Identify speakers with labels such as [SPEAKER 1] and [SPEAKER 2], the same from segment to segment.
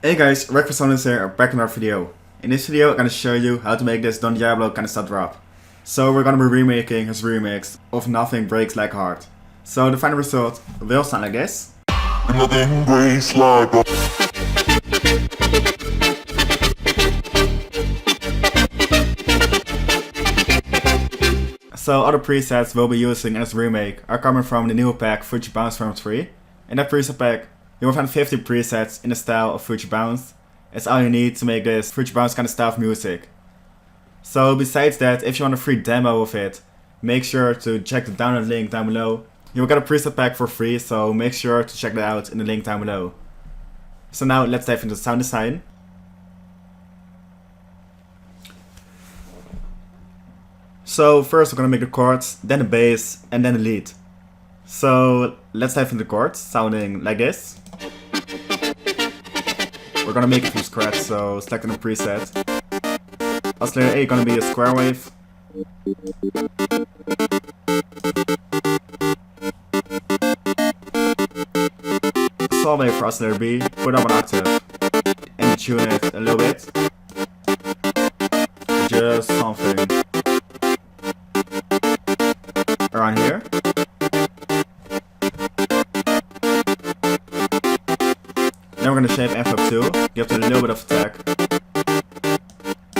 [SPEAKER 1] Hey guys, Breakfast here, back in our video. In this video I'm gonna show you how to make this Don Diablo kind of style drop. So we're gonna be remaking his remix of Nothing Breaks Like a Heart. So the final result will sound like this.
[SPEAKER 2] Nothing breaks like a
[SPEAKER 1] So other presets we'll be using in this remake are coming from the new pack Fuji Bounce from 3. In that preset pack you will find 50 presets in the style of Fuji Bounce. It's all you need to make this Fuji Bounce kind of style of music. So besides that, if you want a free demo of it, make sure to check the download link down below. You will get a preset pack for free, so make sure to check that out in the link down below. So now let's dive into the sound design. So first we're gonna make the chords, then the bass, and then the lead. So let's dive into the chords, sounding like this. We're gonna make it from scratch, so selecting the preset. Oscillator A gonna be a square wave. Saw wave for oscillator B, put up an octave. And tune it a little bit. Just something around here. Then we're gonna shape envelope 2, give it a little bit of attack.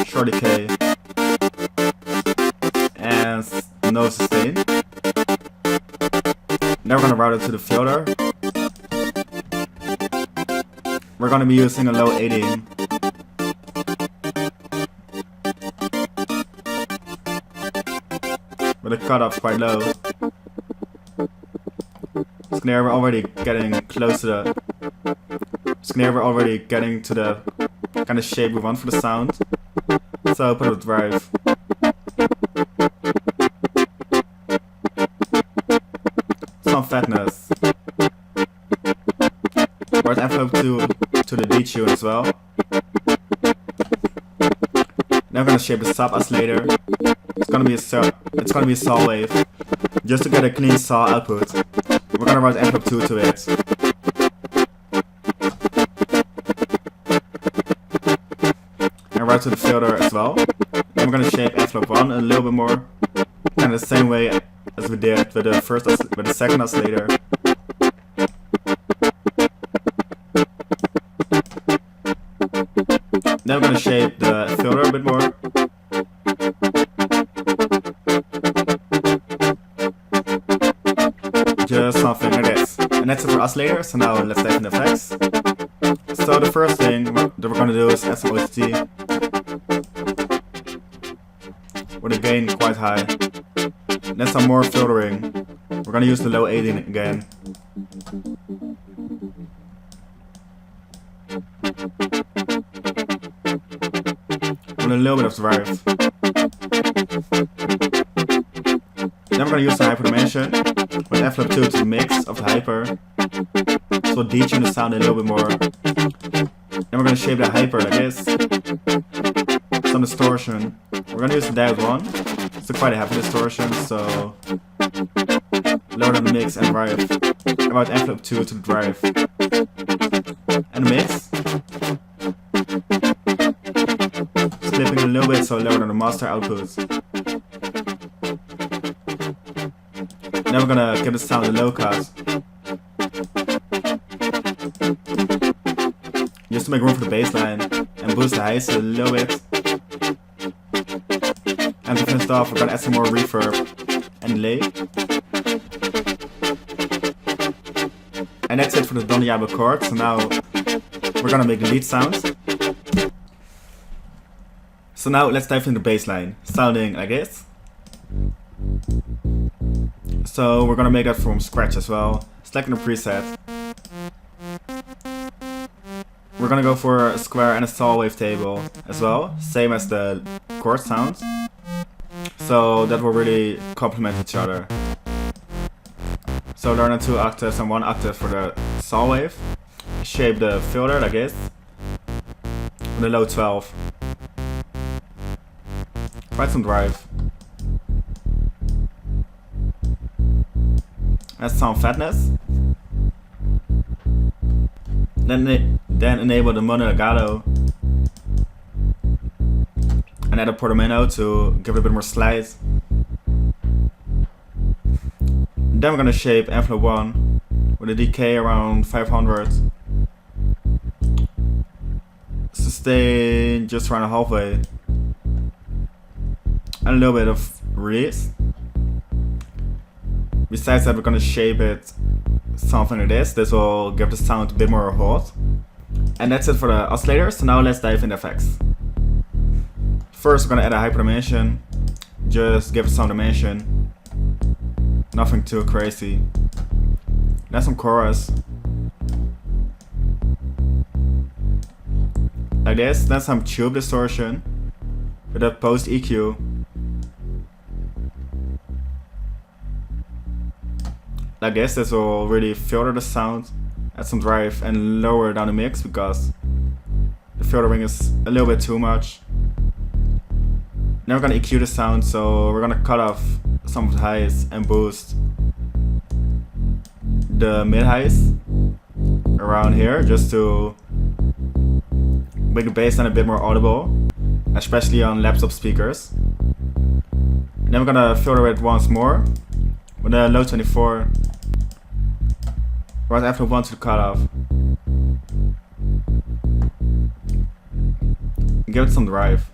[SPEAKER 1] Short decay. And no sustain. Then we're gonna route it to the filter. We're gonna be using a low 18. With the cutoff quite low. Snare we're already getting close to the kind of shape we want for the sound. So put a drive. Some fatness. Write envelope to the D tune as well. Now we're gonna shape the sub oscillator. It's gonna be a saw wave. Just to get a clean saw output. We're gonna write envelope 2 to it. And write to the filter as well. Then we're gonna shape envelope 1 a little bit more. And the same way as we did with the second oscillator. Then we're gonna shape the filter a bit more. Just something like this. And that's it for oscillators, so now let's dive into effects. So the first thing that we're gonna do is add some OTT. With the gain quite high. Then some more filtering. We're gonna use the low 18 again. With a little bit of drive. Then we're gonna use the hyperdimension with envelope 2 to the mix of the hyper. So detune the sound a little bit more. Then we're gonna shape the hyper like this. Some distortion. We're gonna use the diode 1. It's quite a heavy distortion, so lower than the mix and drive. About envelope 2 to the drive. And the mix. Slipping a little bit so lower than the master output. Now we're gonna give the sound a low cut. Just to make room for the bass line and boost the highs a little bit. And to finish it off, we're gonna add some more reverb and delay. And that's it for the Don Diablo chord. So now we're gonna make the lead sound. So now let's dive into the bass line, sounding like this. So we're gonna make that from scratch as well. Selecting the preset. We're gonna go for a square and a saw wave table as well, same as the chord sounds. So that will really complement each other. So learn 2 octaves and 1 octave for the saw wave. Shape the filter like this. With a low 12. Quite some drive. Add some fatness. Then Then enable the mono legato. And add a portamento to give it a bit more slide. Then we're gonna shape envelope 1 with a decay around 500. Sustain just around halfway. And a little bit of release. Besides that, we're gonna shape it something like this. This will give the sound a bit more hot. And that's it for the oscillator. So now let's dive into effects. First, we're gonna add a hyper dimension. Just give it some dimension. Nothing too crazy. Then some chorus. Like this. Then some tube distortion with a post EQ. Like this will really filter the sound, add some drive and lower down the mix because the filtering is a little bit too much. Now we're gonna EQ the sound, so we're gonna cut off some of the highs and boost the mid highs around here just to make the bass line a bit more audible, especially on laptop speakers. Then we're gonna filter it once more with a low 24. Right after 1 to the cutoff. Give it some drive.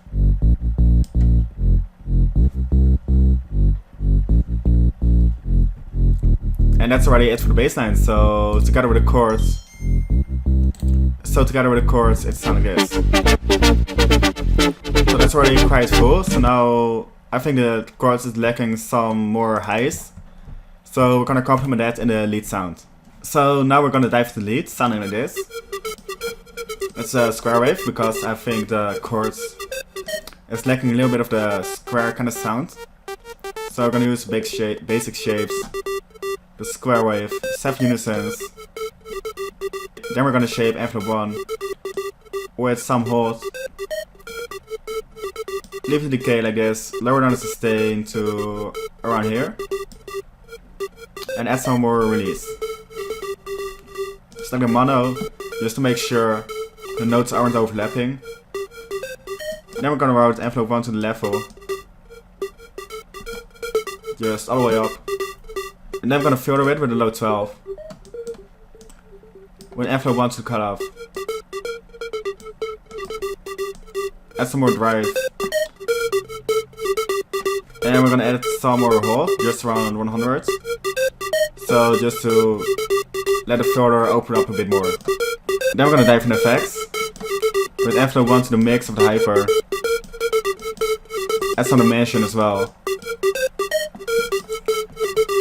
[SPEAKER 1] And that's already it for the bass line. So together with the chords. It sounds like this. So that's already quite full. So now I think the chords is lacking some more highs. So we're gonna complement that in the lead sound. So now we're gonna dive into the lead, sounding like this. It's a square wave because I think the chords is lacking a little bit of the square kind of sound. So we're gonna use basic shapes, the square wave, 7 unisons. Then we're gonna shape envelope 1 with some hold. Leave the decay like this, lower down the sustain to around here. And add some more release. Just like the mono, just to make sure the notes aren't overlapping. Then we're gonna route envelope 1 to the level. Just all the way up. And then we're gonna filter it with a low 12. With envelope 1 to the cutoff. Add some more drive. And then we're gonna add some more hold, just around 100. So just to let the filter open up a bit more. Then we're gonna dive in effects. With envelope 1 to the mix of the hyper. Add some dimension as well.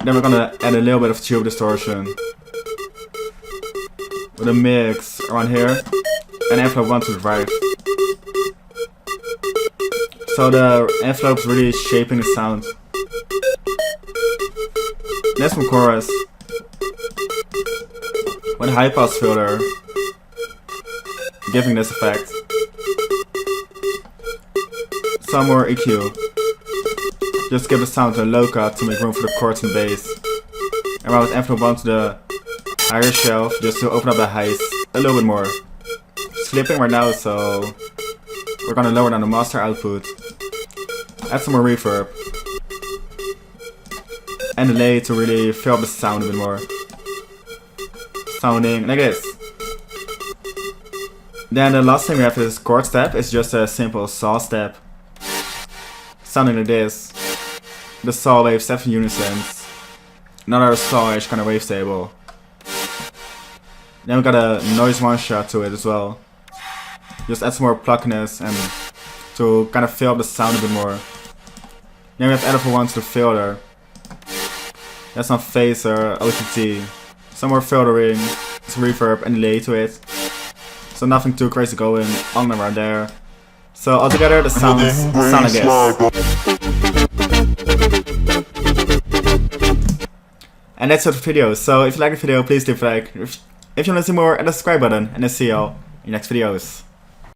[SPEAKER 1] Then we're gonna add a little bit of tube distortion. With a mix around here. And envelope 1 to the drive. So the envelope's really shaping the sound. Next some chorus. With a high pass filter. Giving this effect. Some more EQ. Just give the sound a low cut to make room for the chords and bass. And route envelope 1 to the higher shelf just to open up the highs a little bit more. It's flipping right now, so we're gonna lower down the master output. Add some more reverb. And delay to really fill up the sound a bit more. Sounding like this. Then the last thing we have is chord step. It's just a simple saw step. Sounding like this. The saw wave 7 unisons. Another saw-ish kind of wavetable. Then we got a noise one shot to it as well. Just add some more pluckiness and to kind of fill up the sound a bit more. Then we have envelope 1 to the filter. There's some phaser, OTT, some more filtering, some reverb and delay to it. So nothing too crazy going on around there. So altogether the sounds sound like this. And that's it for the video. So if you like the video, please leave a like. If you want to see more, hit the subscribe button, and I'll see y'all in the next videos.